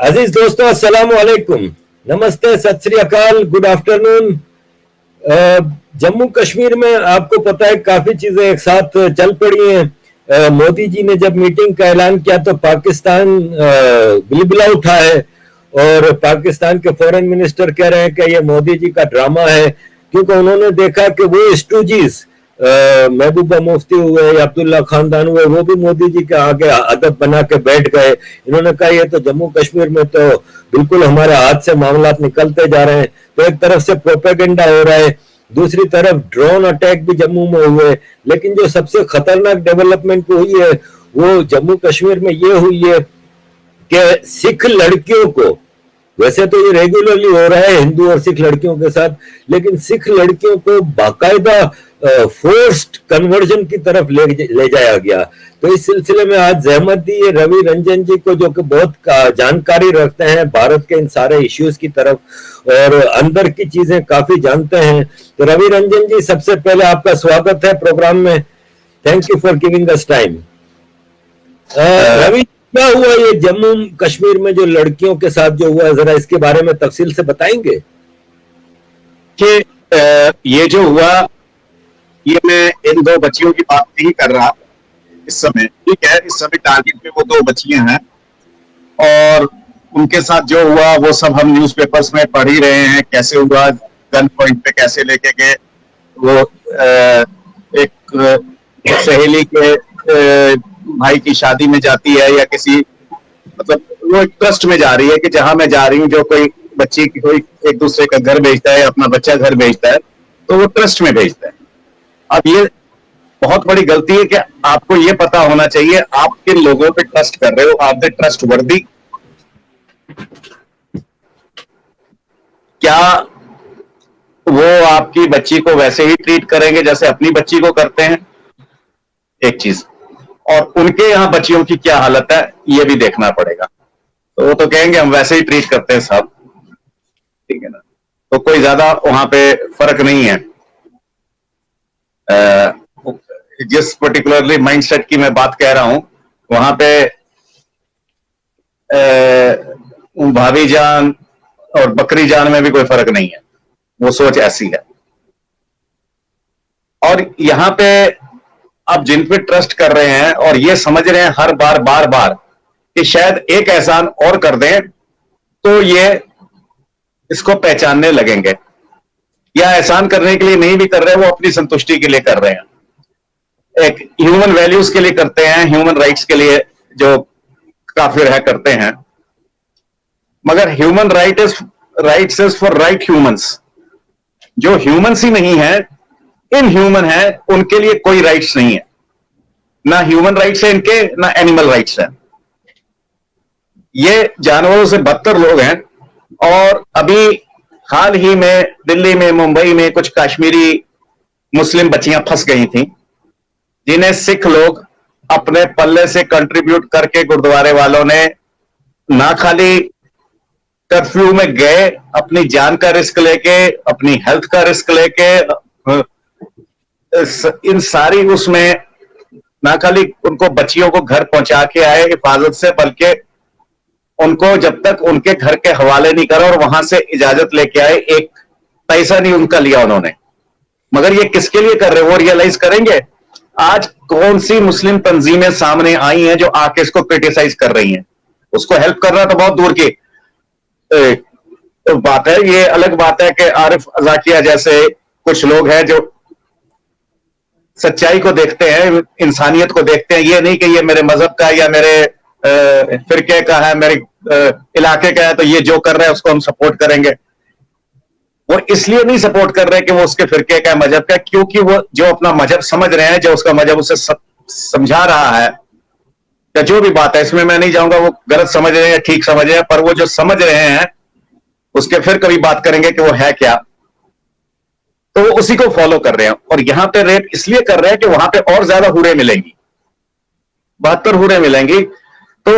अजीज दोस्तों, अस्सलाम वालेकुम, नमस्ते, सत श्री अकाल, गुड आफ्टरनून। जम्मू कश्मीर में आपको पता है काफी चीजें एक साथ चल पड़ी हैं। मोदी जी ने जब मीटिंग का ऐलान किया तो पाकिस्तान बिलबिला उठा है और पाकिस्तान के फॉरेन मिनिस्टर कह रहे हैं कि ये मोदी जी का ड्रामा है, क्योंकि उन्होंने देखा कि वो स्टूजीज महबूबा मुफ्ती हुए या अब्दुल्ला खानदान हुए, वो भी मोदी जी के आगे अदब बना के बैठ गए। इन्होंने कहा ये तो जम्मू कश्मीर में तो बिल्कुल हमारे हाथ से मामला निकलते जा रहे हैं। तो एक तरफ से प्रोपेगेंडा हो रहा है, दूसरी तरफ ड्रोन अटैक भी जम्मू में हुए। लेकिन जो सबसे खतरनाक डेवलपमेंट हुई है वो जम्मू कश्मीर में ये हुई है कि सिख लड़कियों को, वैसे तो ये रेगुलरली हो रहा है हिंदू और सिख लड़कियों के साथ, लेकिन सिख लड़कियों को बाकायदा फोर्स्ड कन्वर्जन की तरफ ले जाया गया। तो इस सिलसिले में आज जहमत दी है रवि रंजन जी को, जो कि बहुत जानकारी रखते हैं भारत के इन सारे इश्यूज की तरफ और अंदर की चीजें काफी जानते हैं। तो रवि रंजन जी, सबसे पहले आपका स्वागत है प्रोग्राम में। Thank you for giving us time. Ravi, क्या हुआ ये जम्मू कश्मीर में जो लड़कियों के साथ जो हुआ, जरा इसके बारे में तफसील से बताएंगे? कि ये जो हुआ, ये मैं इन दो बच्चियों की बात नहीं कर रहा इस समय, ठीक है। इस समय टारगेट पे वो दो बच्चियां हैं और उनके साथ जो हुआ वो सब हम न्यूज़पेपर्स में पढ़ ही रहे हैं। कैसे हुआ, गन पॉइंट पे कैसे लेके गए, वो एक सहेली के भाई की शादी में जाती है या किसी, मतलब वो एक ट्रस्ट में जा रही है कि जहां मैं जा रही हूँ, जो कोई बच्ची की कोई एक दूसरे का घर भेजता है, अपना बच्चा घर भेजता है, तो वो ट्रस्ट में भेजता है। अब ये बहुत बड़ी गलती है कि आपको ये पता होना चाहिए आप किन लोगों पे ट्रस्ट कर रहे हो। आप द ट्रस्ट वर्दी, क्या वो आपकी बच्ची को वैसे ही ट्रीट करेंगे जैसे अपनी बच्ची को करते हैं, एक चीज। और उनके यहां बच्चियों की क्या हालत है ये भी देखना पड़ेगा। तो वो तो कहेंगे हम वैसे ही ट्रीट करते हैं सब, ठीक है ना। तो कोई ज्यादा वहां पे फर्क नहीं है। जिस पर्टिकुलरली माइंडसेट की मैं बात कह रहा हूं, वहां पे भाभी जान और बकरी जान में भी कोई फर्क नहीं है। वो सोच ऐसी है। और यहां पे अब जिन पे ट्रस्ट कर रहे हैं और ये समझ रहे हैं हर बार बार बार कि शायद एक एहसान और कर दें तो ये इसको पहचानने लगेंगे, या एहसान करने के लिए नहीं भी कर रहे, वो अपनी संतुष्टि के लिए कर रहे हैं, एक ह्यूमन वैल्यूज के लिए करते हैं, ह्यूमन राइट्स के लिए जो काफिर है करते हैं। मगर human rights is for right humans. जो ह्यूमंस ही नहीं है, इनह्यूमन है, उनके लिए कोई राइट्स नहीं है। ना ह्यूमन राइट्स है इनके, ना एनिमल राइट्स है। ये जानवरों से बदतर लोग हैं। और अभी हाल ही में दिल्ली में, मुंबई में कुछ कश्मीरी मुस्लिम बच्चियां फंस गई थीं, जिन्हें सिख लोग अपने पल्ले से कंट्रीब्यूट करके गुरुद्वारे वालों ने ना खाली कर्फ्यू में गए, अपनी जान का रिस्क लेके, अपनी हेल्थ का रिस्क लेके, इन सारी उसमें ना खाली उनको बच्चियों को घर पहुंचा के आए हिफाजत से, बल्कि उनको जब तक उनके घर के हवाले नहीं करा और वहां से इजाजत लेके आए, एक पैसा नहीं उनका लिया उन्होंने। मगर ये किसके लिए कर रहे हैं वो रियलाइज करेंगे। आज कौन सी मुस्लिम तंजीमें सामने आई हैं जो आके इसको क्रिटिसाइज कर रही हैं। उसको हेल्प करना तो बहुत दूर की बात है। ये अलग बात है कि आरिफ अजाकिया जैसे कुछ लोग हैं जो सच्चाई को देखते हैं, इंसानियत को देखते हैं। ये नहीं कि ये मेरे मजहब का या मेरे फिरके का है, मेरे इलाके का है, तो ये जो कर रहा है उसको हम सपोर्ट करेंगे। वो इसलिए नहीं सपोर्ट कर रहे कि वो उसके फिरके का, मजहब का, क्योंकि वो जो अपना मजहब समझ रहे हैं, जो उसका मजहब उसे समझा रहा है, या जो भी बात है, इसमें मैं नहीं जाऊंगा वो गलत समझ रहे हैं या ठीक समझ रहे हैं, पर वो जो समझ रहे हैं उसके फिर कभी बात करेंगे कि वो है क्या, तो वो उसी को फॉलो कर रहे हैं। और यहां पे रेप इसलिए कर रहे हैं कि वहां पे और ज्यादा हुरें मिलेंगी, 72 हुरें मिलेंगी। तो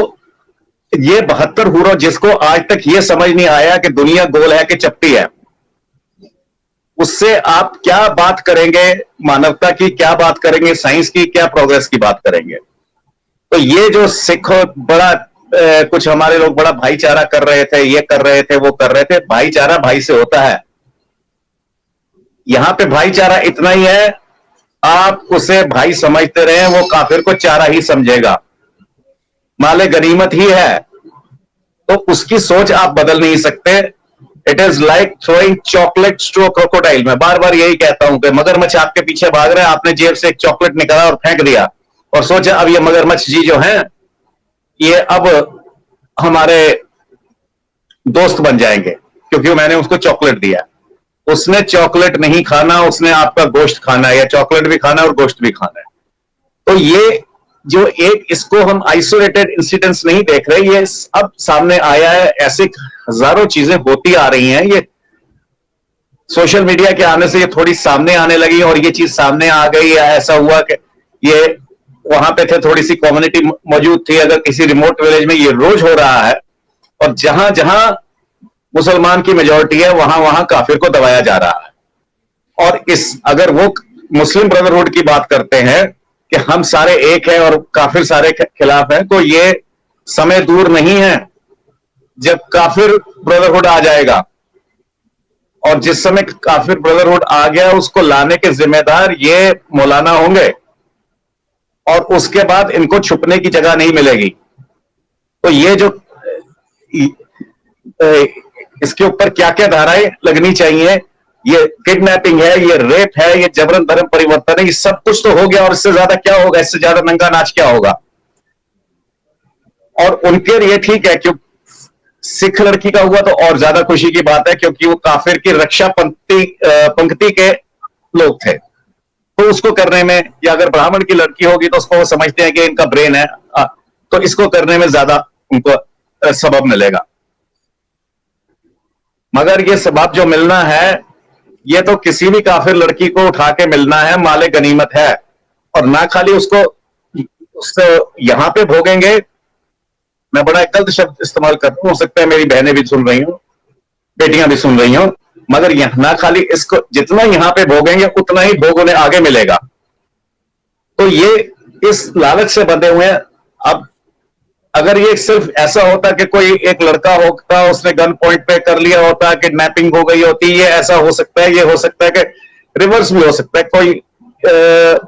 ये 72 हुरों, जिसको आज तक ये समझ नहीं आया कि दुनिया गोल है कि चपटी है, उससे आप क्या बात करेंगे, मानवता की क्या बात करेंगे, साइंस की क्या प्रोग्रेस की बात करेंगे। तो ये जो सिख बड़ा कुछ हमारे लोग बड़ा भाईचारा कर रहे थे, ये कर रहे थे, वो कर रहे थे। भाईचारा भाई से होता है। यहां पे भाईचारा इतना ही है, आप उसे भाई समझते रहे, वो काफिर को चारा ही समझेगा, माले गनीमत ही है। तो उसकी सोच आप बदल नहीं सकते। It is like throwing chocolates to a crocodile. मैं बार बार यही कहता हूं कि मगरमच्छ आपके पीछे भाग रहा है, आपने जेब से एक चॉकलेट निकाला और फेंक दिया और सोचा अब ये मगरमच्छ जी जो हैं ये अब हमारे दोस्त बन जाएंगे क्योंकि मैंने उसको चॉकलेट दिया। उसने चॉकलेट नहीं खाना, उसने आपका गोश्त खाना है, या चॉकलेट भी खाना है और गोश्त भी खाना है। तो ये जो एक, इसको हम आइसोलेटेड इंसिडेंट्स नहीं देख रहे, ये अब सामने आया है। ऐसे हजारों चीजें होती आ रही हैं। ये सोशल मीडिया के आने से ये थोड़ी सामने आने लगी और ये चीज सामने आ गई, या ऐसा हुआ कि ये वहां पे थे, थोड़ी सी कम्युनिटी मौजूद थी, अगर किसी रिमोट विलेज में ये रोज हो रहा है, और जहां जहां मुसलमान की मेजोरिटी है वहां वहां काफिर को दबाया जा रहा है। और अगर वो मुस्लिम ब्रदरहुड की बात करते हैं कि हम सारे एक हैं और काफिर सारे खिलाफ हैं, तो ये समय दूर नहीं है जब काफिर ब्रदरहुड आ जाएगा। और जिस समय काफिर ब्रदरहुड आ गया, उसको लाने के जिम्मेदार ये मौलाना होंगे, और उसके बाद इनको छुपने की जगह नहीं मिलेगी। तो ये जो इसके ऊपर क्या क्या धाराएं लगनी चाहिए, ये किडनैपिंग है, ये रेप है, ये जबरन धर्म परिवर्तन है, ये सब कुछ तो हो गया, और इससे ज्यादा क्या होगा, इससे ज्यादा नंगा नाच क्या होगा। और उनके लिए ठीक है, क्योंकि सिख लड़की का हुआ तो और ज्यादा खुशी की बात है, क्योंकि वो काफिर की रक्षा पंक्ति के लोग थे, तो उसको करने में, या अगर ब्राह्मण की लड़की होगी तो उसको वो समझते हैं कि इनका ब्रेन है, तो इसको करने में ज्यादा उनको सबब मिलेगा। मगर ये सबब जो मिलना है, ये तो किसी भी काफिर लड़की को उठा के मिलना है, माले गनीमत है। और ना खाली उसको यहां पे भोगेंगे, मैं बड़ा गलत शब्द इस्तेमाल कर रहा हूं, हो सकता है मेरी बहनें भी सुन रही हूं, बेटियां भी सुन रही हूं, मगर ना खाली इसको जितना यहां पे भोगेंगे उतना ही भोग उन्हें आगे मिलेगा। तो ये इस लालच से बंधे हुए हैं। अब अगर ये सिर्फ ऐसा होता कि कोई एक लड़का होता, उसने गन पॉइंट पे कर लिया होता, किडनैपिंग हो गई होती, ये ऐसा हो सकता है, ये हो सकता है कि रिवर्स भी हो सकता है, कोई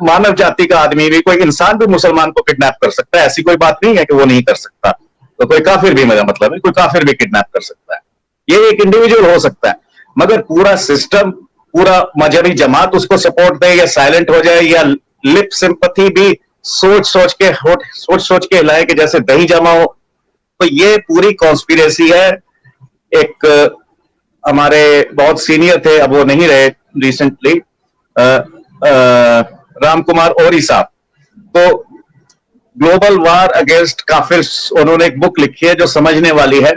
मानव जाति का आदमी भी, कोई इंसान भी मुसलमान को किडनैप कर सकता है, ऐसी कोई बात नहीं है कि वो नहीं कर सकता। तो कोई काफिर भी, मेरा मतलब है, कोई काफिर भी किडनैप कर सकता है, ये एक इंडिविजुअल हो सकता है। मगर पूरा सिस्टम, पूरा मजहबी जमात उसको सपोर्ट दे, या साइलेंट हो जाए, या लिप सिंपैथी भी सोच सोच के हिलाए कि जैसे दही जमा हो, तो ये पूरी कॉन्स्पिरेसी है। एक हमारे बहुत सीनियर थे, अब वो नहीं रहे रिसेंटली, राम कुमार ओरी साहब, तो ग्लोबल वार अगेंस्ट काफिर, उन्होंने एक बुक लिखी है जो समझने वाली है।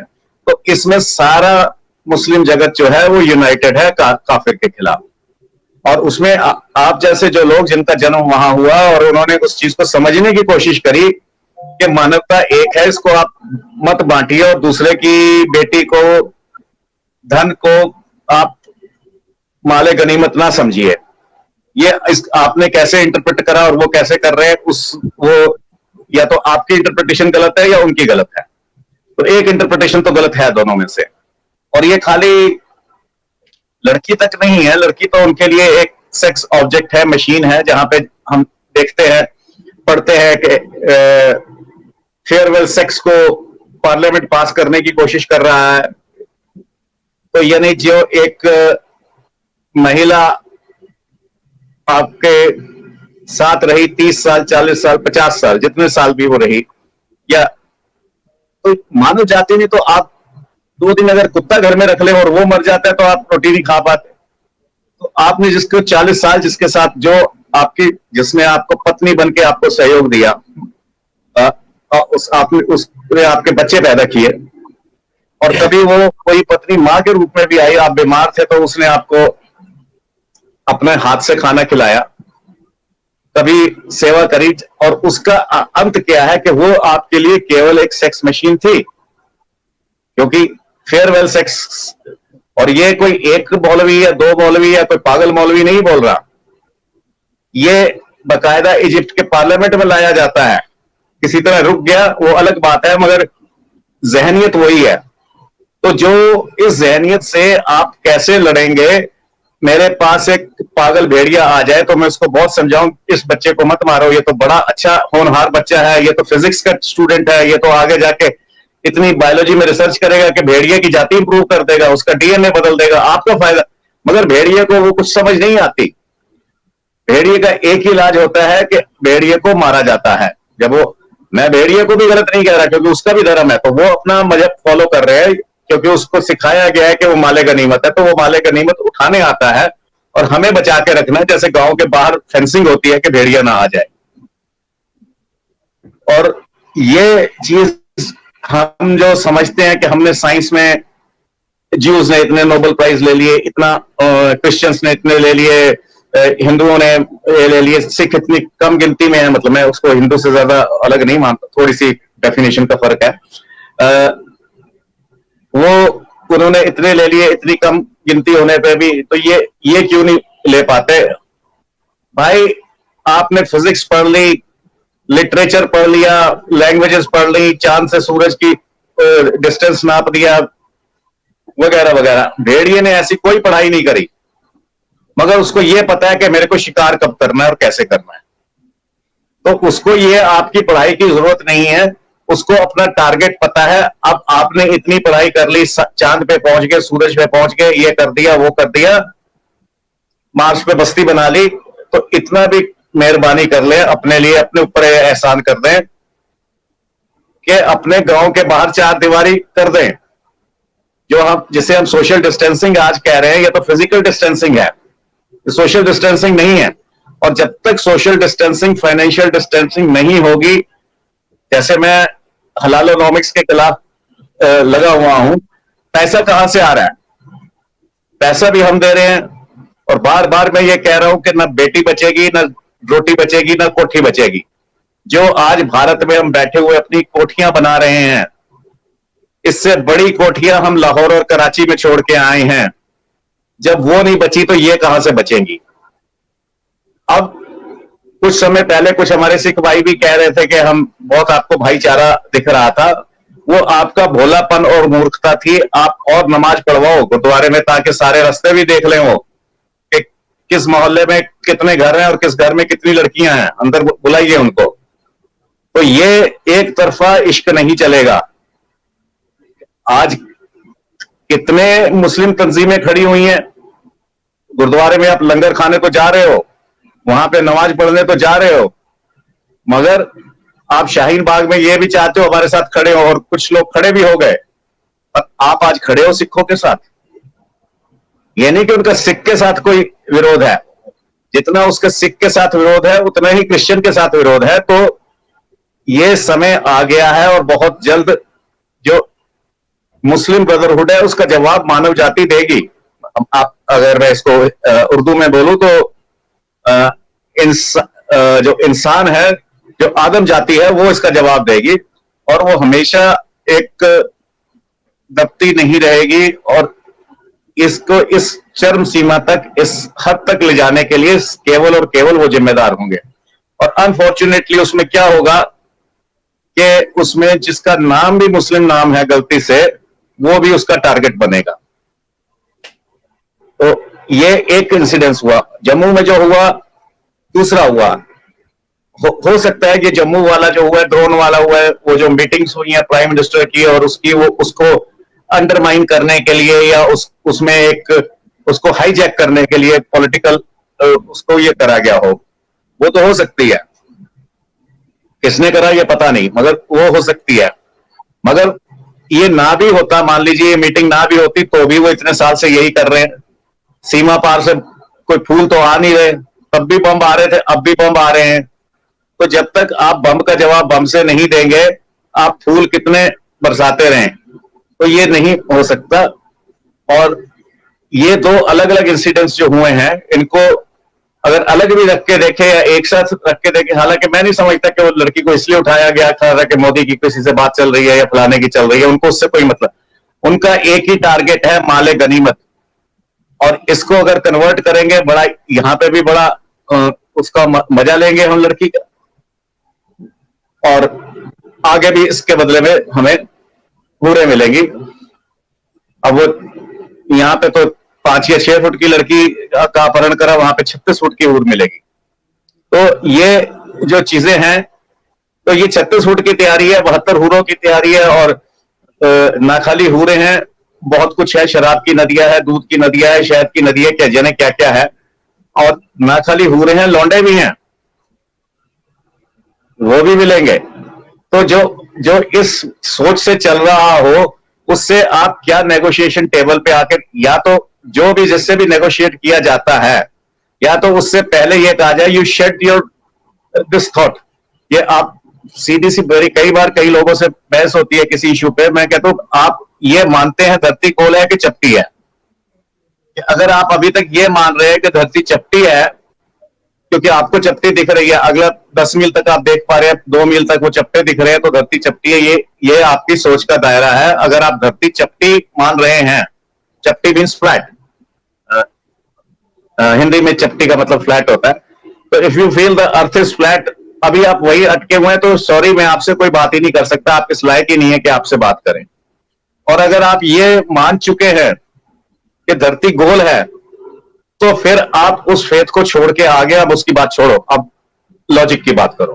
तो इसमें सारा मुस्लिम जगत जो है वो यूनाइटेड है काफिर के खिलाफ। और उसमें आप जैसे जो लोग जिनका जन्म वहां हुआ और उन्होंने उस चीज को समझने की कोशिश करी कि मानवता एक है, इसको आप मत बांटिए, और दूसरे की बेटी को, धन को आप माले गनीमत ना समझिए। ये आपने कैसे इंटरप्रेट करा और वो कैसे कर रहे हैं, वो या तो आपकी इंटरप्रिटेशन गलत है या उनकी गलत है। तो एक इंटरप्रिटेशन तो गलत है दोनों में से। और ये खाली लड़की तक नहीं है, लड़की तो उनके लिए एक सेक्स ऑब्जेक्ट है, मशीन है, जहां पे हम देखते हैं, पढ़ते हैं कि फेयरवेल सेक्स को पार्लियामेंट पास करने की कोशिश कर रहा है। तो यानी जो एक महिला आपके साथ रही 30 साल, 40 साल, 50 साल, जितने साल भी वो रही, या तो मानव जाति में, तो आप 2 दिन अगर कुत्ता घर में रख ले और वो मर जाता है तो आप रोटी नहीं खा पाते। तो आपने जिसको 40 साल जिसके साथ जो जिसने आपको पत्नी बन के आपको सहयोग दिया, उसने आपके बच्चे पैदा किए, और कभी वो कोई पत्नी मां के रूप में भी आई, आप बीमार थे तो उसने आपको अपने हाथ से खाना खिलाया, कभी सेवा करी, और उसका अंत क्या है कि वो आपके लिए केवल एक सेक्स मशीन थी, क्योंकि फेयरवेल सेक्स। और ये कोई एक मौलवी या 2 मौलवी या कोई पागल मौलवी नहीं बोल रहा, ये बकायदा इजिप्ट के पार्लियामेंट में लाया जाता है। किसी तरह रुक गया वो अलग बात है, मगर जहनियत वही है। तो जो इस जहनियत से आप कैसे लड़ेंगे, मेरे पास एक पागल भेड़िया आ जाए तो मैं उसको बहुत समझाऊं, इस बच्चे को मत मारो, ये तो बड़ा अच्छा होनहार बच्चा है, ये तो फिजिक्स का स्टूडेंट है, ये तो आगे जाके इतनी बायोलॉजी में रिसर्च करेगा कि भेड़िए की जाति इंप्रूव कर देगा, उसका डीएनए बदल देगा, आपका फायदा। मगर भेड़िए को वो कुछ समझ नहीं आती। भेड़िए का एक ही इलाज होता है कि भेड़िए को मारा जाता है। जब वो, मैं भेड़िए को भी गलत नहीं कह रहा क्योंकि उसका भी धर्म है, तो वो अपना मजहब फॉलो कर रहे हैं क्योंकि उसको सिखाया गया है कि वो माले गनीमत है, तो वो माले गनीमत उठाने आता है और हमें बचा के रखना है। जैसे गांव के बाहर फेंसिंग होती है कि भेड़िया ना आ जाए। और ये चीज हम जो समझते हैं कि हमने साइंस में, ज्यूज ने इतने नोबेल प्राइज ले लिए, इतना क्रिश्चियंस ने इतने ले लिए, हिंदुओं ने ले लिए, सिख इतनी कम गिनती में है, मतलब मैं उसको हिंदू से ज्यादा अलग नहीं मानता, थोड़ी सी डेफिनेशन का फर्क है। वो उन्होंने इतने ले लिए, इतनी कम गिनती होने पे भी, तो ये क्यों नहीं ले पाते? भाई आपने फिजिक्स पढ़ ली, लिटरेचर पढ़ लिया, लैंग्वेजेस पढ़ ली, चांद से सूरज की डिस्टेंस नाप दिया, वगैरह वगैरह। भेड़िए ने ऐसी कोई पढ़ाई नहीं करी, मगर उसको यह पता है कि मेरे को शिकार कब करना है और कैसे करना है। तो उसको ये आपकी पढ़ाई की जरूरत नहीं है, उसको अपना टारगेट पता है। अब आपने इतनी पढ़ाई कर ली, चांद पे पहुंच गए, सूरज पे पहुंच गए, ये कर दिया, वो कर दिया, मार्स पे बस्ती बना ली, तो इतना भी मेहरबानी कर ले, अपने लिए अपने ऊपर एहसान कर दें कि अपने गांव के बाहर चार दीवारी कर दें। जो हम, जिसे हम सोशल डिस्टेंसिंग आज कह रहे हैं, ये तो फिजिकल डिस्टेंसिंग है, सोशल डिस्टेंसिंग नहीं है। और जब तक सोशल डिस्टेंसिंग, फाइनेंशियल डिस्टेंसिंग नहीं होगी, जैसे मैं हलालोनॉमिक्स के खिलाफ लगा हुआ हूं, पैसा कहां से आ रहा है? पैसा भी हम दे रहे हैं, और बार बार मैं ये कह रहा हूं कि ना बेटी बचेगी, ना रोटी बचेगी, ना कोठी बचेगी। जो आज भारत में हम बैठे हुए अपनी कोठियां बना रहे हैं, इससे बड़ी कोठियां हम लाहौर और कराची में छोड़ के आए हैं। जब वो नहीं बची तो ये कहां से बचेंगी? अब कुछ समय पहले कुछ हमारे सिख भाई भी कह रहे थे कि हम बहुत, आपको भाईचारा दिख रहा था। वो आपका भोलापन और मूर्खता थी। आप और नमाज पढ़वाओ गुरुद्वारे में, ताकि सारे रास्ते भी देख लें वो कि किस मोहल्ले में कितने घर हैं और किस घर में कितनी लड़कियां हैं, अंदर बुलाइए उनको। तो ये एक तरफा इश्क नहीं चलेगा। आज कितने मुस्लिम तंजीमें खड़ी हुई हैं, गुरुद्वारे में आप लंगर खाने तो जा रहे हो, वहां पे नमाज पढ़ने तो जा रहे हो, मगर आप शाहीन बाग में ये भी चाहते हो हमारे साथ खड़े हो, और कुछ लोग खड़े भी हो गए। पर आप आज खड़े हो सिखों के साथ। ये नहीं कि उनका सिख के साथ कोई विरोध है, जितना उसके सिख के साथ विरोध है उतना ही क्रिश्चियन के साथ विरोध है। तो ये समय आ गया है, और बहुत जल्द जो मुस्लिम ब्रदरहुड है उसका जवाब मानव जाति देगी। आप, अगर मैं इसको उर्दू में बोलूं तो जो इंसान है, जो आदम जाति है, वो इसका जवाब देगी, और वो हमेशा एक दबती नहीं रहेगी। और इसको इस चरम सीमा तक, इस हद तक ले जाने के लिए केवल और केवल वो जिम्मेदार होंगे। और अनफॉर्चुनेटली उसमें क्या होगा कि उसमें जिसका नाम भी मुस्लिम नाम है गलती से, वो भी उसका टारगेट बनेगा। तो ये एक इंसिडेंस हुआ। जम्मू में जो हुआ, दूसरा हुआ, हो सकता है कि जम्मू वाला जो हुआ है, ड्रोन वाला हुआ है, वो जो मीटिंग्स हुई हैं प्राइम मिनिस्टर की, और उसकी वो उसको अंडरमाइन करने के लिए, या उसमें एक उसको हाईजैक करने के लिए पॉलिटिकल उसको ये करा गया हो, वो तो हो सकती है। किसने करा ये पता नहीं, मगर वो हो सकती है। मगर ये ना भी होता, मान लीजिए ये मीटिंग ना भी होती, तो भी वो इतने साल से यही कर रहे हैं। सीमा पार से कोई फूल तो आ नहीं रहे, तब भी बम आ रहे थे, अब भी बम आ रहे हैं। तो जब तक आप बम का जवाब बम से नहीं देंगे, आप फूल कितने बरसाते रहें, तो ये नहीं हो सकता। और ये दो अलग अलग इंसिडेंट्स जो हुए हैं, इनको अगर अलग भी रख के देखे या एक साथ रख के देखे, हालांकि मैं नहीं समझता कि वो लड़की को इसलिए उठाया गया था कि मोदी की किसी से बात चल रही है या फलाने की चल रही है, उनको उससे कोई मतलब। उनका एक ही टारगेट है, माले गनीमत। और इसको अगर कन्वर्ट करेंगे, बड़ा यहां पे भी बड़ा उसका मजा लेंगे हम लड़की का, और आगे भी इसके बदले में हमें हूरें मिलेंगी। अब वो यहाँ पे तो 5 या 6 फुट की लड़की का अपहरण करा, वहां पे 36 फुट की हूर मिलेगी। तो ये जो चीजें हैं, तो ये 36 फुट की तैयारी है, 72 हूरों की तैयारी है। और ना खाली हूरें हैं, बहुत कुछ है, शराब की नदियां है, दूध की नदियां है, शहद की नदी है, क्या जाने क्या क्या है। और ना खाली हूरें हैं, लौंडे भी हैं, वो भी मिलेंगे। तो जो जो इस सोच से चल रहा हो, उससे आप क्या नेगोशिएशन टेबल पे आके, या तो जो भी जिससे भी नेगोशिएट किया जाता है, या तो उससे पहले ये कहा जाए you shed your this thought. ये आप सीधी सी बड़ी, कई बार कई लोगों से बहस होती है किसी इशू पे, मैं कहता हूं आप ये मानते हैं धरती गोल है कि चपटी है? कि अगर आप अभी तक ये मान रहे हैं कि धरती चपटी है, क्योंकि आपको चपटी दिख रही है, अगला 10 मील तक आप देख पा रहे हैं, 2 मील तक वो चपटे दिख रहे हैं, तो धरती चपटी है, ये आपकी सोच का दायरा है। अगर आप धरती चपटी मान रहे हैं, चपटी मीन्स फ्लैट, हिंदी में चपटी का मतलब फ्लैट होता है। तो if you feel the earth is flat, अभी आप वही अटके हुए हैं, तो सॉरी, मैं आपसे कोई बात ही नहीं कर सकता, आप इस लायक ही नहीं है कि आपसे बात करें। और अगर आप ये मान चुके हैं कि धरती गोल है, तो फिर आप उस फेथ को छोड़ के आगे, अब उसकी बात छोड़ो, अब लॉजिक की बात करो।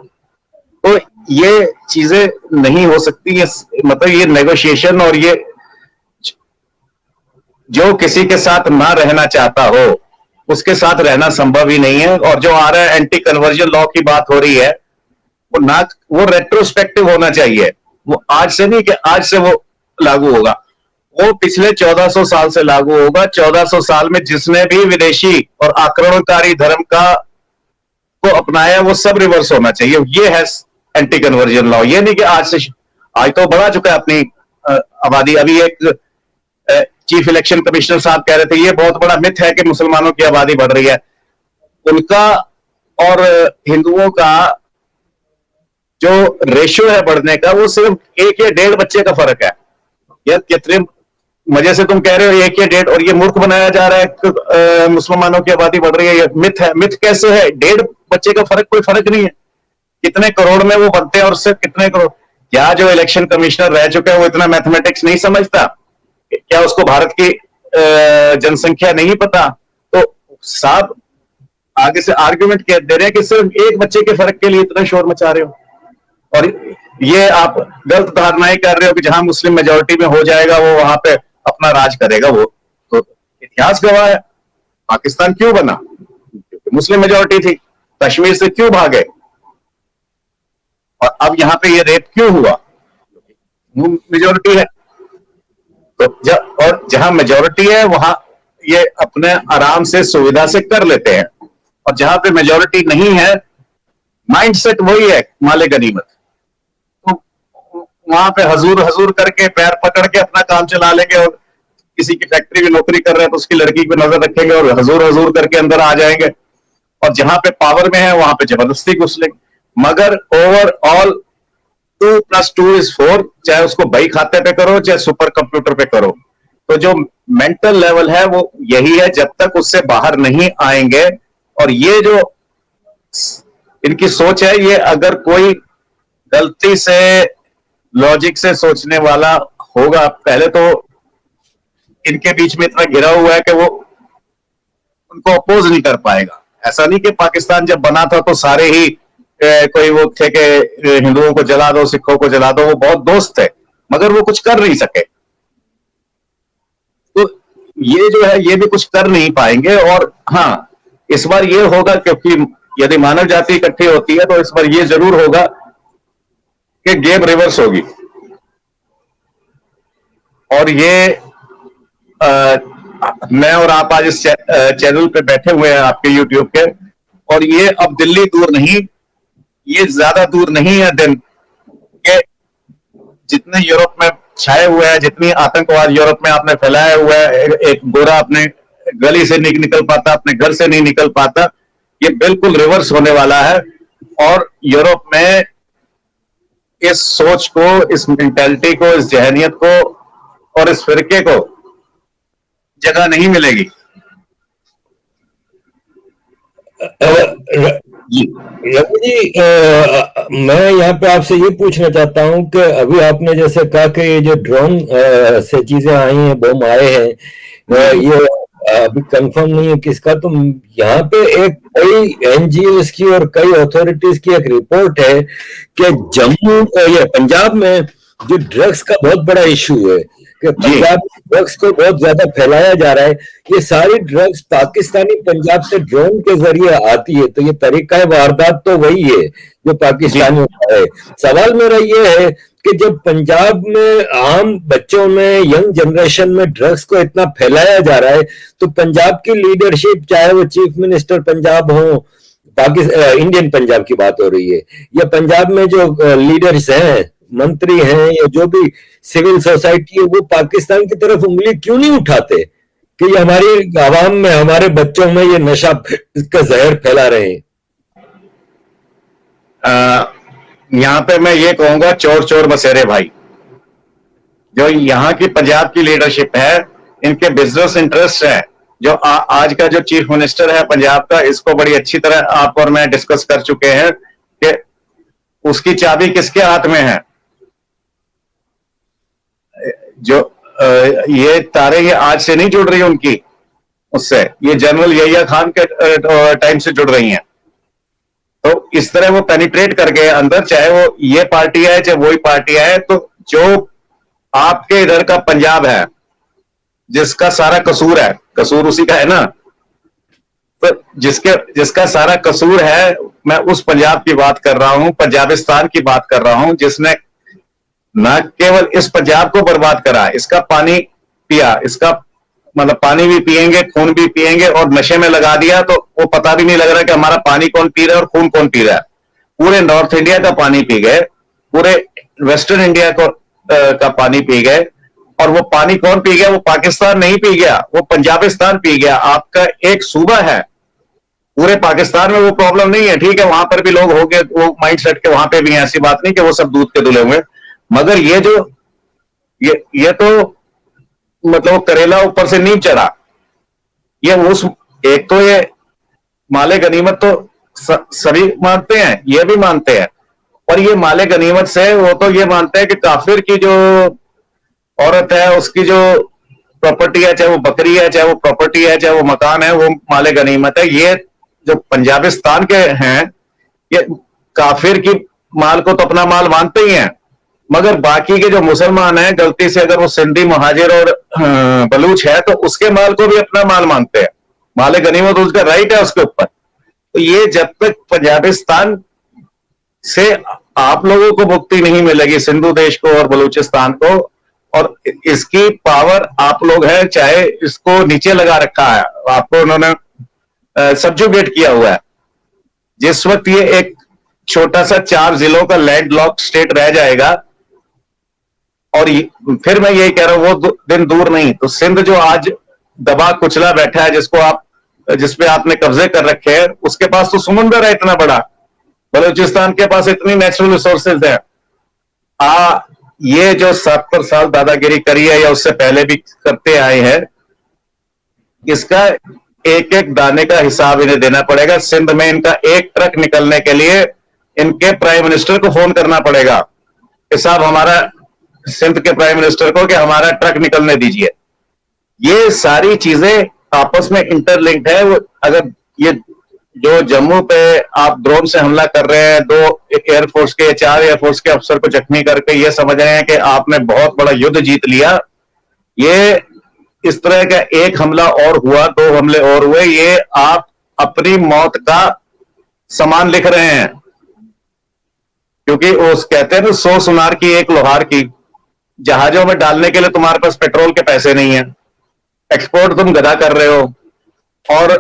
तो ये चीजें नहीं हो सकती, ये मतलब ये नेगोशिएशन, और ये जो किसी के साथ ना रहना चाहता हो उसके साथ रहना संभव ही नहीं है। और जो आ रहा है एंटी कन्वर्जन लॉ की बात हो रही है, वो रेट्रोस्पेक्टिव होना चाहिए। वो आज से नहीं कि आज से वो लागू होगा, वो पिछले 1400 साल से लागू होगा। 1400 साल में जिसने भी विदेशी और आक्रमणकारी धर्म का को अपनाया, वो सब रिवर्स होना चाहिए। ये है एंटी कन्वर्जन लॉ। ये नहीं कि आज तो बढ़ा चुका है अपनी आबादी। अभी एक चीफ इलेक्शन कमिश्नर साहब कह रहे थे ये बहुत बड़ा मिथ है कि मुसलमानों की आबादी बढ़ रही है। उनका और हिंदुओं का जो रेशियो है बढ़ने का, वो सिर्फ 1 या 1.5 बच्चे का फर्क है। यार कितने मजे से तुम कह रहे हो 1 या 1.5, और ये मूर्ख बनाया जा रहा है मुसलमानों की आबादी बढ़ रही है। ये मिथ है। मिथ कैसे है? 1.5 बच्चे का फर्क कोई फर्क नहीं है। कितने करोड़ में वो बनते हैं, और सिर्फ कितने करोड़। क्या जो इलेक्शन कमिश्नर रह चुका है वो इतना मैथमेटिक्स नहीं समझता? क्या उसको भारत की जनसंख्या नहीं पता? तो साहब आगे से आर्ग्यूमेंट दे रहे हैं कि सिर्फ 1 बच्चे के फर्क के लिए इतना शोर मचा रहे हो, और ये आप गलत धारणाएं कर रहे हो कि जहां मुस्लिम मेजोरिटी में हो जाएगा वो वहां पे अपना राज करेगा। वो तो इतिहास गवाह है। पाकिस्तान क्यों बना? क्योंकि मुस्लिम मेजोरिटी थी। कश्मीर से क्यों भागे? और अब यहां पे ये रेप क्यों हुआ? मेजोरिटी है। तो और जहां मेजोरिटी है वहां ये अपने आराम से सुविधा से कर लेते हैं, और जहां पे मेजोरिटी नहीं है, माइंडसेट वही है माले गनीमत। तो वहां पे हजूर हजूर करके पैर पकड़ के अपना काम चला लेंगे, और किसी की फैक्ट्री में नौकरी कर रहे हैं तो उसकी लड़की पे नजर रखेंगे और हजूर हजूर करके अंदर आ जाएंगे। और जहां पे पावर में है वहां पे जबरदस्ती घुस लेंगे। मगर ओवरऑल 2+2 = 4, चाहे उसको बही खाते पे करो चाहे सुपर कंप्यूटर पे करो। तो जो मेंटल लेवल है वो यही है, जब तक उससे बाहर नहीं आएंगे। और ये जो इनकी सोच है, ये अगर कोई गलती से लॉजिक से सोचने वाला होगा, पहले तो इनके बीच में इतना घिरा हुआ है कि वो उनको अपोज नहीं कर पाएगा। ऐसा नहीं कि पाकिस्तान जब बना था तो सारे ही कोई वो थे कि हिंदुओं को जला दो, सिखों को जला दो। वो बहुत दोस्त थे, मगर वो कुछ कर नहीं सके। तो ये जो है ये भी कुछ कर नहीं पाएंगे। और हाँ, इस बार ये होगा, क्योंकि यदि मानव जाति इकट्ठी होती है तो इस बार ये जरूर होगा कि गेम रिवर्स होगी। और ये मैं और आप आज इस चैनल पे बैठे हुए हैं आपके यूट्यूब पे, और ये अब दिल्ली दूर नहीं, ये ज्यादा दूर नहीं है दिन के जितने यूरोप में छाए हुए हैं, जितनी आतंकवाद यूरोप में आपने फैलाया हुआ है। एक गोरा अपने गली से नहीं निकल पाता, अपने घर से नहीं निकल पाता, ये बिल्कुल रिवर्स होने वाला है। और यूरोप में इस सोच को, इस मेंटेलिटी को, इस जहनियत को और इस फिरके को जगह नहीं मिलेगी। जी रघु जी, मैं यहाँ पे आपसे ये पूछना चाहता हूँ कि अभी आपने जैसे कहा कि ये जो ड्रोन से चीजें आई हैं, बम आए हैं, ये अभी कंफर्म नहीं है किसका, तो यहाँ पे एक कई एनजीओ की और कई अथॉरिटीज की एक रिपोर्ट है कि जम्मू ये पंजाब में जो ड्रग्स का बहुत बड़ा इशू है, कि जी पंजाब में ड्रग्स को बहुत ज्यादा फैलाया जा रहा है। ये सारी ड्रग्स पाकिस्तानी पंजाब से ड्रोन के जरिए आती है, तो ये तरीका वारदात तो वही है जो जी पाकिस्तान में है। सवाल मेरा ये है कि जब पंजाब में आम बच्चों में, यंग जनरेशन में ड्रग्स को इतना फैलाया जा रहा है, तो पंजाब की लीडरशिप, चाहे वो चीफ मिनिस्टर पंजाब हो, पाकिस्तान इंडियन पंजाब की बात हो रही है, या पंजाब में जो लीडर्स हैं, मंत्री हैं, या जो भी सिविल सोसाइटी है, वो पाकिस्तान की तरफ उंगली क्यों नहीं उठाते कि ये हमारी आवाम में, हमारे बच्चों में ये नशा का जहर फैला रहे हैं? यहाँ पे मैं ये कहूंगा, चोर चोर बसेरे भाई, जो यहाँ की पंजाब की लीडरशिप है, इनके बिजनेस इंटरेस्ट है। जो आज का जो चीफ मिनिस्टर है पंजाब का, इसको बड़ी अच्छी तरह आप और मैं डिस्कस कर चुके हैं कि उसकी चाबी किसके हाथ में है। जो ये तारे ये आज से नहीं जुड़ रही उनकी उससे, ये जनरल यहिया खान के टाइम से जुड़ रही हैं। तो इस तरह वो पेनिट्रेट कर गए अंदर, चाहे वो ये पार्टी है चाहे वही पार्टी है। तो जो आपके इधर का पंजाब है, जिसका सारा कसूर है, कसूर उसी का है ना, तो जिसका सारा कसूर है, मैं उस पंजाब की बात कर रहा हूं, पंजाबिस्तान की बात कर रहा हूं, जिसने न केवल इस पंजाब को बर्बाद करा, इसका पानी पिया, इसका मतलब पानी भी पिएंगे, खून भी पिएंगे, और नशे में लगा दिया तो वो पता भी नहीं लग रहा कि हमारा पानी कौन पी रहा है और खून कौन पी रहा है। पूरे नॉर्थ इंडिया का पानी पी गए, पूरे वेस्टर्न इंडिया को का पानी पी गए, और वो पानी कौन पी गया? वो पाकिस्तान नहीं पी गया, वो पंजाबिस्तान पी गया। आपका एक सूबा है, पूरे पाकिस्तान में वो प्रॉब्लम नहीं है, ठीक है, वहां पर भी लोग हो गए, वो माइंड सेट के वहां पे भी हैं, ऐसी बात नहीं कि वो सब दूध के धुले हुए। मगर ये जो ये तो मतलब करेला ऊपर से नीम चढ़ा। ये उस एक तो ये माले गनीमत तो सभी मानते हैं, ये भी मानते हैं, और ये माले गनीमत से वो तो ये मानते हैं कि काफिर की जो औरत है, उसकी जो प्रॉपर्टी है, चाहे वो बकरी है, चाहे वो प्रॉपर्टी है, चाहे वो मकान है, वो माले गनीमत है। ये जो पंजाबिस्तान के हैं, ये काफिर की माल को तो अपना माल मानते ही हैं, मगर बाकी के जो मुसलमान हैं, गलती से अगर वो सिंधी, महाजिर और बलूच है, तो उसके माल को भी अपना माल मानते हैं। माले गनीमत उसका राइट है उसके ऊपर। तो ये जब तक पंजाबिस्तान से आप लोगों को मुक्ति नहीं मिलेगी, सिंधु देश को और बलूचिस्तान को, और इसकी पावर आप लोग हैं, चाहे इसको नीचे लगा रखा है, आपको उन्होंने सब्जुगेट किया हुआ है। जिस वक्त ये एक छोटा सा 4 जिलों का लैंड लॉक स्टेट रह जाएगा, और फिर मैं यही कह रहा हूं, वो दिन दूर नहीं। तो सिंध जो आज दबा कुचला बैठा है, जिसपे आपने कब्जे कर रखे हैं, उसके पास तो समुंदर है इतना बड़ा, बलूचिस्तान के पास इतनी नेचुरल रिसोर्सेज है। ये जो 70 साल दादागिरी करी है, या उससे पहले भी करते आए हैं, इसका एक एक दाने का हिसाब इन्हें देना पड़ेगा। सिंध में इनका एक ट्रक निकलने के लिए इनके प्राइम मिनिस्टर को फोन करना पड़ेगा कि साहब हमारा, सिंध के प्राइम मिनिस्टर को, कि हमारा ट्रक निकलने दीजिए। ये सारी चीजें आपस में इंटरलिंक्ड है। अगर ये जो जम्मू पे आप ड्रोन से हमला कर रहे हैं, 2 एयरफोर्स के, 4 एयरफोर्स के अफसर को जख्मी करके ये समझ रहे हैं कि आपने बहुत बड़ा युद्ध जीत लिया, ये इस तरह का एक हमला और हुआ, 2 हमले और हुए, ये आप अपनी मौत का सामान लिख रहे हैं। क्योंकि उस कहते हैं ना, 100 सुनार की 1 लोहार की। जहाजों में डालने के लिए तुम्हारे पास पेट्रोल के पैसे नहीं है, एक्सपोर्ट तुम गधा कर रहे हो, और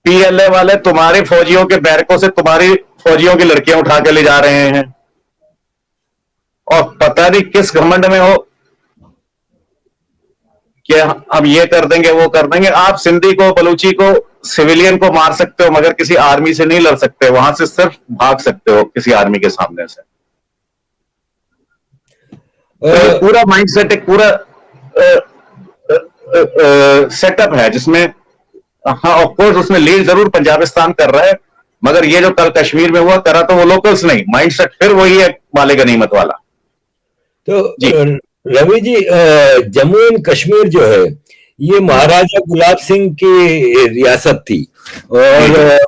पीएलए वाले तुम्हारे फौजियों के बैरकों से तुम्हारी फौजियों की लड़कियां उठा के ले जा रहे हैं, और पता नहीं किस घमंड में हो कि हम ये कर देंगे, वो कर देंगे। आप सिंधी को, बलूची को, सिविलियन को मार सकते हो, मगर किसी आर्मी से नहीं लड़ सकते, वहां से सिर्फ भाग सकते हो किसी आर्मी के सामने से। तो पूरा माइंडसेट एक पूरा सेटअप है, जिसमें हाँ ऑफकोर्स उसमें लीड जरूर पंजाबिस्तान कर रहा है, मगर ये जो कल कश्मीर में हुआ, करा तो वो लोकल्स नहीं, माइंडसेट फिर वही है माले गनीमत वाला। तो जी रवि जी, जम्मू एंड कश्मीर जो है ये महाराजा गुलाब सिंह की रियासत थी, और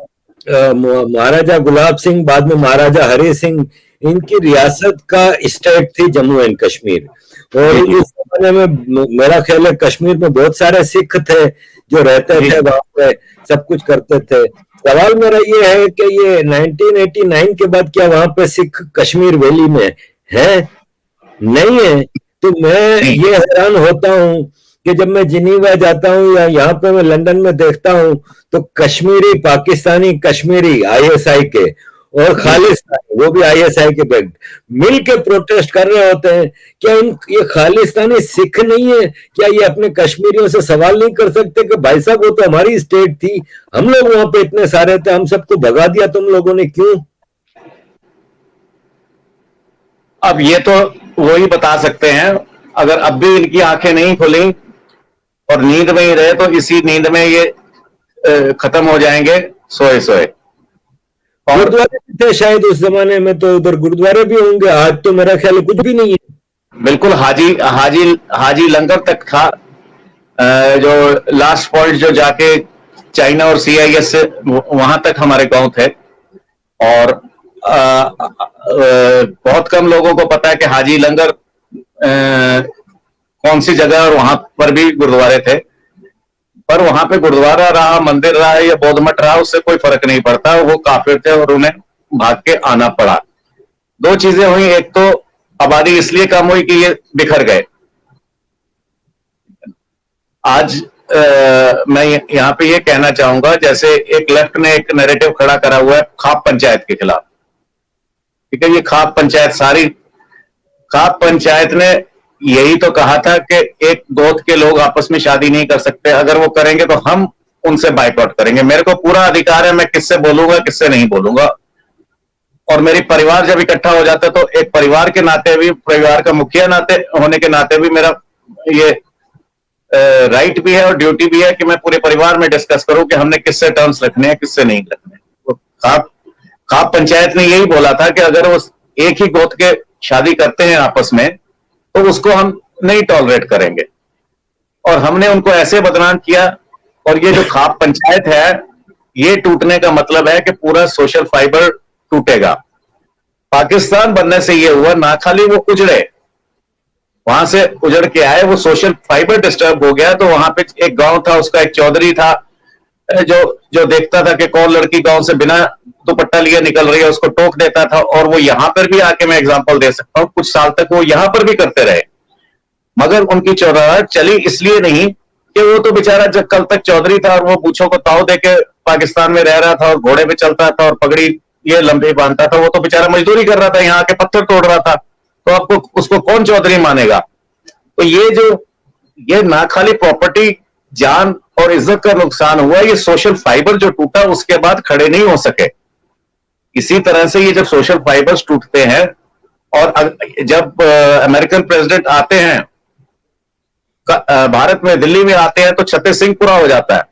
महाराजा गुलाब सिंह बाद में महाराजा हरि सिंह, इनकी रियासत का स्टेट थी जम्मू एंड कश्मीर। और जी उस जमाने में मेरा ख्याल है कश्मीर में बहुत सारे सिख थे जो रहते जी थे वहां पे, सब कुछ करते थे। सवाल मेरा ये है कि ये 1989 के बाद क्या वहां पे सिख कश्मीर वैली में है? नहीं है। तो मैं जी ये हैरान होता हूँ कि जब मैं जिनीवा जाता हूँ या यहाँ पे मैं लंदन में देखता हूँ तो कश्मीरी, पाकिस्तानी कश्मीरी आईएसआई के और जी खालिस्तानी वो भी आईएसआई के बैग मिल के प्रोटेस्ट कर रहे होते हैं। क्या ये खालिस्तानी सिख नहीं है? क्या ये अपने कश्मीरियों से सवाल नहीं कर सकते कि भाई साहब वो तो हमारी स्टेट थी, हम लोग वहां पे इतने सारे थे, हम सबको भगा दिया तुम लोगों ने, क्यों? अब ये तो वही बता सकते हैं, अगर अब भी इनकी आंखें नहीं खुली और नींद में ही रहे तो इसी नींद में ये खत्म हो जाएंगे सोए सोए। और गुरुद्वारे भी थे शायद उस जमाने में, तो उधर गुरुद्वारे भी होंगे, आज तो मेरा ख्याल कुछ भी नहीं है। बिल्कुल हाजी हाजी हाजी लंगर तक था, जो लास्ट पॉइंट जो जाके चाइना और सीआईएस से वहां तक हमारे गांव थे। और बहुत कम लोगों को पता है कि हाजी लंगर कौन सी जगह, और वहां पर भी गुरुद्वारे थे। पर वहां पे गुरुद्वारा रहा, मंदिर रहा या बौद्ध मठ रहा, उससे कोई फर्क नहीं पड़ता, वो काफिर थे और उन्हें भाग के आना पड़ा। दो चीजें हुई, एक तो आबादी इसलिए कम हुई कि ये बिखर गए। आज मैं यहाँ पे ये कहना चाहूंगा, जैसे एक लेफ्ट ने एक नैरेटिव खड़ा करा हुआ है खाप पंचायत के खिलाफ, ठीक है। ये खाप पंचायत, सारी खाप पंचायत ने यही तो कहा था कि एक गोद के लोग आपस में शादी नहीं कर सकते, अगर वो करेंगे तो हम उनसे बाइकआउट करेंगे। मेरे को पूरा अधिकार है, मैं किससे बोलूंगा किससे नहीं बोलूंगा। और मेरी परिवार जब इकट्ठा हो जाता है तो एक परिवार के नाते भी, परिवार का मुखिया नाते होने के नाते भी मेरा ये राइट भी है और ड्यूटी भी है कि मैं पूरे परिवार में डिस्कस करूं कि हमने किससे टर्म्स रखने हैं किससे नहीं रखने। तो खाप पंचायत ने यही बोला था कि अगर वो एक ही गोद के शादी करते हैं आपस में तो उसको हम नहीं टॉलरेट करेंगे। और हमने उनको ऐसे बदनाम किया। और ये जो खाप पंचायत है, ये टूटने का मतलब है कि पूरा सोशल फाइबर टूटेगा। पाकिस्तान बनने से ये हुआ, ना खाली वो उजड़े, वहां से उजड़ के आए, वो सोशल फाइबर डिस्टर्ब हो गया। तो वहां पे एक गांव था, उसका एक चौधरी था जो देखता था कि कौन लड़की गांव से बिना दुपट्टा लिए निकल रही है, उसको टोक देता था। और वो यहां पर भी आके, मैं एग्जांपल दे सकता हूं, कुछ साल तक वो यहां पर भी करते रहे। मगर उनकी चौधराहट चली इसलिए नहीं कि वो तो बेचारा जब कल तक चौधरी था और वो पूछों को ताव देके पाकिस्तान में रह रहा था और घोड़े पे चलता था और पगड़ी ये लंबी बांधता था, वो तो बेचारा मजदूरी कर रहा था, यहाँ आके पत्थर तोड़ रहा था। तो आपको उसको कौन चौधरी मानेगा? तो ये ना खाली प्रॉपर्टी, जान और इज्जत का नुकसान हुआ, ये सोशल फाइबर जो टूटा उसके बाद खड़े नहीं हो सके। इसी तरह से ये जब सोशल फाइबर्स टूटते हैं और जब अमेरिकन प्रेसिडेंट आते हैं भारत में, दिल्ली में आते हैं, तो छत्तीस सिंहपुरा हो जाता है।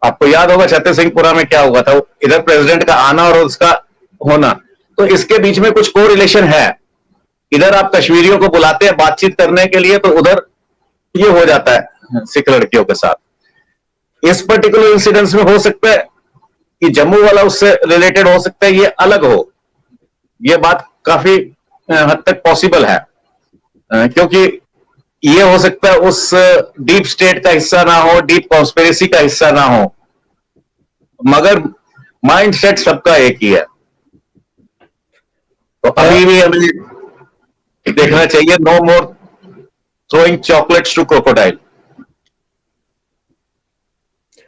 आपको याद होगा छत्तीस सिंहपुरा में क्या हुआ था, इधर प्रेसिडेंट का आना और उसका होना। तो इसके बीच में कुछ को रिलेशन है। इधर आप कश्मीरियों को बुलाते हैं बातचीत करने के लिए, तो उधर ये हो जाता है सिख लड़कियों के साथ। इस पर्टिकुलर इंसिडेंस में हो सकता है कि जम्मू वाला उससे रिलेटेड हो सकता है, ये अलग हो। ये बात काफी हद तक पॉसिबल है, क्योंकि ये हो सकता है उस डीप स्टेट का हिस्सा ना हो, डीप कॉन्स्पिरेसी का हिस्सा ना हो, मगर माइंडसेट सबका एक ही है। तो अभी भी हमें देखना चाहिए, no more throwing chocolates to crocodile.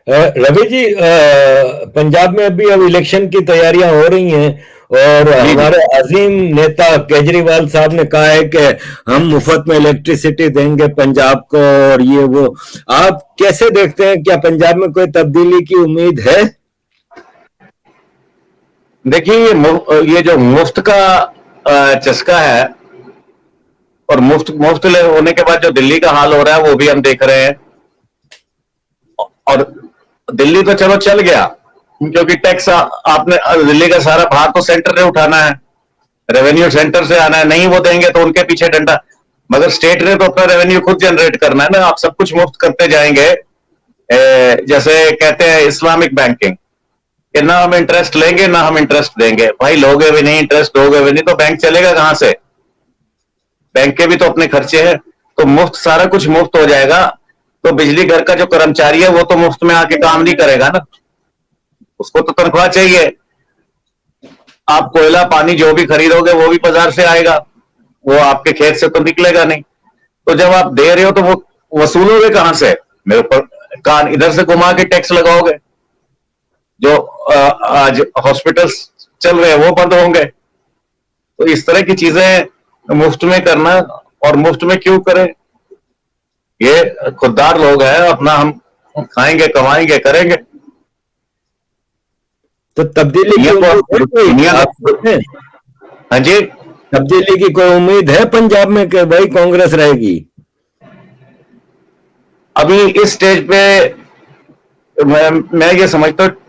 Ravi ji, Punjab में अभी अब इलेक्शन की तैयारियां हो रही हैं और हमारे अजीम नेता केजरीवाल साहब ने कहा है कि हम मुफ्त में इलेक्ट्रिसिटी देंगे पंजाब को, और ये वो। आप कैसे देखते हैं, क्या पंजाब में कोई तब्दीली की उम्मीद है? देखिए, ये जो मुफ्त का चस्का है और मुफ्त होने के बाद जो दिल्ली का हाल हो रहा है वो भी हम देख रहे हैं। और दिल्ली तो चलो चल गया, क्योंकि टैक्स आपने दिल्ली का सारा भार तो सेंटर ने उठाना है, रेवेन्यू सेंटर से आना है, नहीं वो देंगे तो उनके पीछे डंडा। मगर स्टेट ने तो अपना रेवेन्यू खुद जनरेट करना है ना। आप सब कुछ मुफ्त करते जाएंगे, जैसे कहते हैं इस्लामिक बैंकिंग, कि ना हम इंटरेस्ट लेंगे ना हम इंटरेस्ट देंगे। भाई लोगे भी नहीं, इंटरेस्ट दोगे भी नहीं, तो बैंक चलेगा कहां से? बैंक के भी तो अपने खर्चे हैं। तो मुफ्त, सारा कुछ मुफ्त हो जाएगा, तो बिजली घर का जो कर्मचारी है वो तो मुफ्त में आके काम नहीं करेगा ना, उसको तो तनख्वाह चाहिए। आप कोयला पानी जो भी खरीदोगे वो भी बाजार से आएगा, वो आपके खेत से तो निकलेगा नहीं। तो जब आप दे रहे हो तो वो वसूलोगे कहां से? मेरे ऊपर कान इधर से घुमा के टैक्स लगाओगे। जो आज हॉस्पिटल्स चल रहे हैं वो बंद होंगे। तो इस तरह की चीजें मुफ्त में करना, और मुफ्त में क्यों करें? ये खुददार लोग हैं, अपना हम खाएंगे कमाएंगे करेंगे। तो तब्दीली की उम्मीद है? हाँ जी, तब्दीली की कोई उम्मीद है पंजाब में कि वही कांग्रेस रहेगी? अभी इस स्टेज पे मैं ये समझता हूँ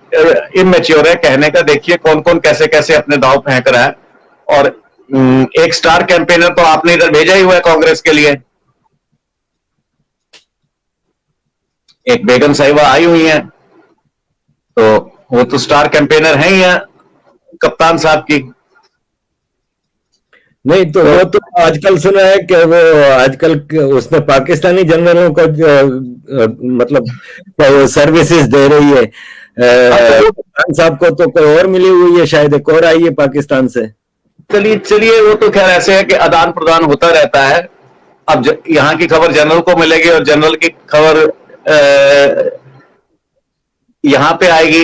इमेच्योर है कहने का। देखिए कौन कौन कैसे कैसे अपने दांव फेंक रहा है। और एक स्टार कैंपेनर तो आपने इधर भेजा ही हुआ है कांग्रेस के लिए। एक बेगम साहिबा आई हुई हैं, तो वो तो स्टार कैंपेनर है ही है कप्तान साहब की। नहीं तो वो तो आजकल सुना है कि वो आजकल उसमें पाकिस्तानी जनरलों को मतलब सर्विसेज दे रही है। कप्तान साहब को तो कोई और मिली हुई है, शायद एक और आई है पाकिस्तान से। चलिए चलिए, वो तो खैर ऐसे है कि आदान प्रदान होता रहता है। अब यहाँ की खबर जनरल को मिलेगी और जनरल की खबर यहाँ पे आएगी।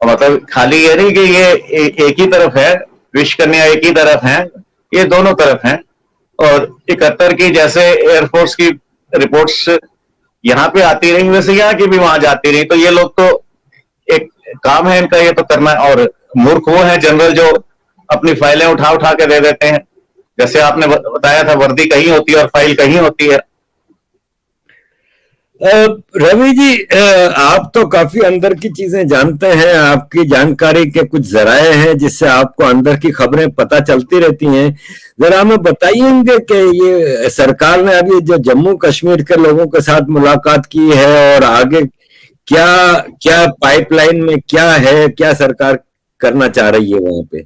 मतलब खाली ये नहीं कि ये एक ही तरफ है, विश्व कन्या एक ही तरफ है, ये दोनों तरफ हैं। और 71 की जैसे एयरफोर्स की रिपोर्ट्स यहाँ पे आती रही, वैसे यहाँ की भी वहां जाती रही। तो ये लोग तो एक काम है इनका ये तो करना है। और मूर्ख वो है जनरल जो अपनी फाइलें उठा उठा के दे देते हैं। जैसे आपने बताया था, वर्दी कहीं होती है और फाइल कहीं होती है। रवि जी, आप तो काफी अंदर की चीजें जानते हैं, आपकी जानकारी के कुछ जराए हैं जिससे आपको अंदर की खबरें पता चलती रहती हैं। जरा हमें बताइएंगे कि ये सरकार ने अभी जो जम्मू कश्मीर के लोगों के साथ मुलाकात की है और आगे क्या क्या पाइपलाइन में क्या है, क्या सरकार करना चाह रही है वहां पे?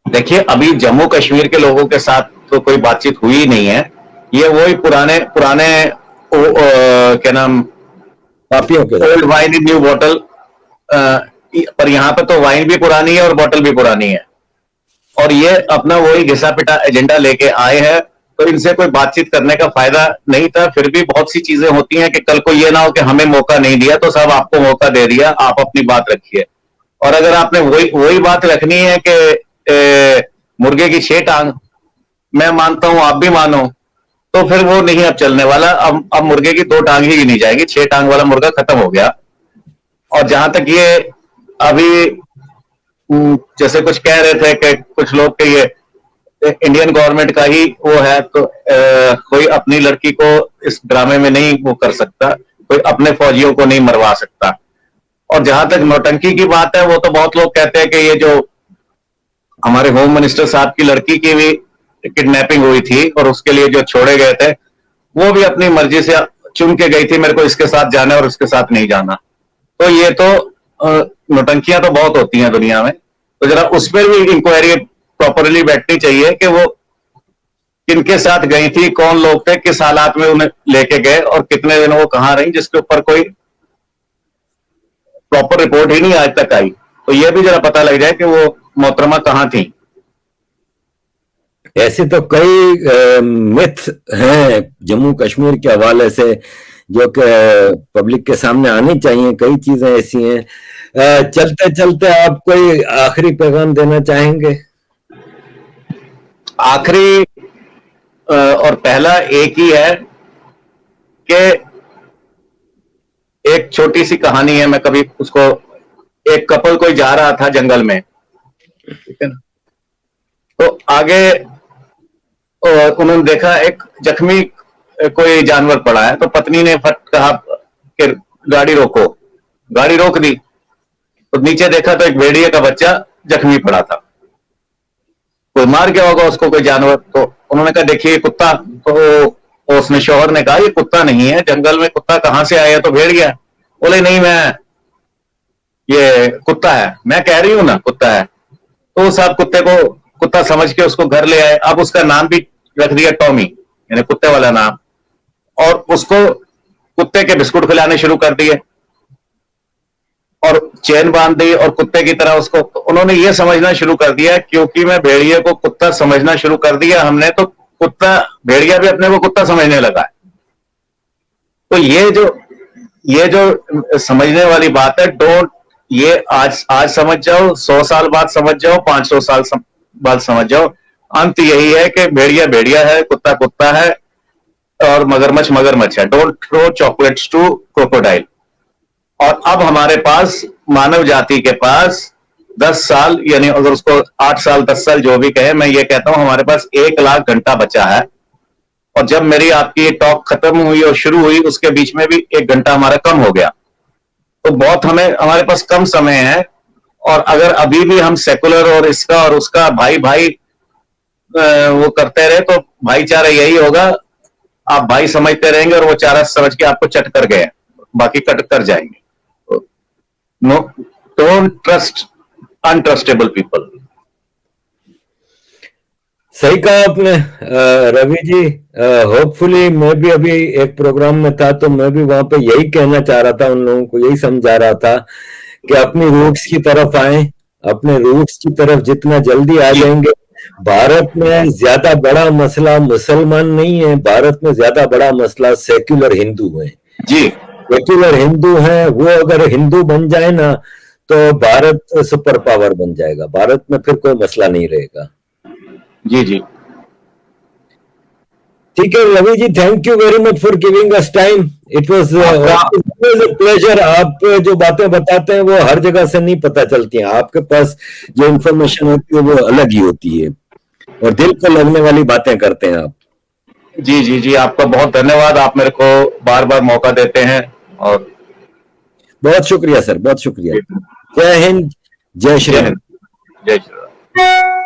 देखिए, अभी जम्मू कश्मीर के लोगों के साथ तो कोई बातचीत हुई ही नहीं है। ये वही पुराने पुराने क्या नाम, पापियों के old wine in new bottle. पर यहाँ पे तो वाइन भी पुरानी है और बॉटल भी पुरानी है। और ये अपना वही घिसा पिटा एजेंडा लेके आए हैं। तो इनसे कोई बातचीत करने का फायदा नहीं था। फिर भी बहुत सी चीजें होती हैं कि कल को ये ना हो कि हमें मौका नहीं दिया तो सब आपको मौका दे दिया, आप अपनी बात रखिए। और अगर आपने वही बात रखनी है कि मुर्गे की 6 टांग, मैं मानता हूं आप भी मानो, तो फिर वो नहीं अब चलने वाला। अब मुर्गे की 2 टांग ही गिनी जाएगी, 6 टांग वाला मुर्गा खत्म हो गया। और जहां तक ये अभी जैसे कुछ कह रहे थे कि कुछ लोग के ये इंडियन गवर्नमेंट का ही वो है, तो कोई अपनी लड़की को इस ड्रामे में नहीं वो कर सकता, कोई अपने फौजियों को नहीं मरवा सकता। और जहां तक नौटंकी की बात है, वो तो बहुत लोग कहते हैं कि ये जो हमारे होम मिनिस्टर साहब की लड़की की भी किडनैपिंग हुई थी और उसके लिए जो छोड़े गए थे, वो भी अपनी मर्जी से चुन के गई थी, मेरे को इसके साथ जाना है और इसके साथ नहीं जाना। तो ये तो नौटंकियां तो बहुत होती हैं दुनिया में। तो जरा उस पर भी इंक्वायरी प्रॉपरली बैठनी चाहिए कि वो किनके साथ गई थी, कौन लोग थे, किस हालात में उन्हें लेके गए और कितने दिन वो कहां रही, जिसके ऊपर कोई प्रॉपर रिपोर्ट ही नहीं आज तक आई। तो ये भी जरा पता लग जाए कि वो मोहतरमा कहां थी। ऐसे तो कई मिथ हैं जम्मू कश्मीर के हवाले से जो कि पब्लिक के सामने आनी चाहिए। कई चीजें ऐसी हैं। चलते चलते आप कोई आखिरी पैगाम देना चाहेंगे? आखिरी और पहला एक ही है कि एक छोटी सी कहानी है। मैं कभी उसको, एक कपल कोई जा रहा था जंगल में, ठीक है ना, तो आगे उन्होंने देखा एक जख्मी कोई जानवर पड़ा है। तो पत्नी ने फट कहा कि गाड़ी रोको, गाड़ी रोक दी। तो नीचे देखा तो एक भेड़िए का बच्चा जख्मी पड़ा था, कोई मार गया होगा उसको, कोई जानवर। तो उन्होंने कहा देखिए कुत्ता, तो उसने शौहर ने कहा ये कुत्ता नहीं है, जंगल में कुत्ता कहां से आया, तो भेड़िया। बोले नहीं, मैं ये कुत्ता है, मैं कह रही हूं ना कुत्ता है। तो साहब कुत्ते को कुत्ता समझ के उसको घर ले आए। अब उसका नाम भी रख दिया टॉमी, यानी कुत्ते वाला नाम, और उसको कुत्ते के बिस्कुट खिलाने शुरू कर दिए और चैन बांध दी और कुत्ते की तरह उसको। तो उन्होंने ये समझना शुरू कर दिया, क्योंकि मैं भेड़िए को कुत्ता समझना शुरू कर दिया हमने, तो कुत्ता, भेड़िया भी अपने को कुत्ता समझने लगा है। तो ये जो समझने वाली बात है, डोंट, ये आज समझ जाओ, 100 साल बाद समझ जाओ, 500 साल बाद समझ जाओ, अंत यही है कि भेड़िया भेड़िया है, कुत्ता कुत्ता है और मगरमच्छ मगरमच्छ है। Don't throw chocolates to crocodile. और अब हमारे पास, मानव जाति के पास 10 साल, यानी अगर उसको 8 साल 10 साल जो भी कहे, मैं ये कहता हूं हमारे पास 1 लाख घंटा बचा है। और जब मेरी आपकी टॉक खत्म हुई और शुरू हुई, उसके बीच में भी 1 घंटा हमारा कम हो गया। तो बहुत हमारे पास कम समय है। और अगर अभी भी हम सेकुलर और इसका और उसका भाई भाई वो करते रहे, तो भाईचारा यही होगा, आप भाई समझते रहेंगे और वो चारा समझ के आपको चट कर गए, बाकी कट कर जाएंगे। No, don't trust untrustable people. सही कहा आपने रवि जी। होपफुली मैं भी अभी एक प्रोग्राम में था, तो मैं भी वहां पे यही कहना चाह रहा था, उन लोगों को यही समझा रहा था कि अपनी रूट्स की तरफ आए, अपने रूट्स की तरफ जितना जल्दी आ जाएंगे। भारत में ज्यादा बड़ा मसला मुसलमान नहीं है, भारत में ज्यादा बड़ा मसला सेक्युलर हिंदू है जी। सेक्युलर हिंदू है, वो अगर हिंदू बन जाए ना, तो भारत सुपर पावर बन जाएगा, भारत में फिर कोई मसला नहीं रहेगा। जी जी ठीक है Ravi ji, thank you very much for giving us time. It was a pleasure. आप जो बातें बताते हैं वो हर जगह से नहीं पता चलती हैं, आपके पास जो इंफॉर्मेशन होती है वो अलग ही होती है और दिल को लगने वाली बातें करते हैं आप। जी जी जी, आपका बहुत धन्यवाद, आप मेरे को बार बार मौका देते हैं। और बहुत शुक्रिया सर, बहुत शुक्रिया। जय हिंद, जय श्री राम। जय श्री राम।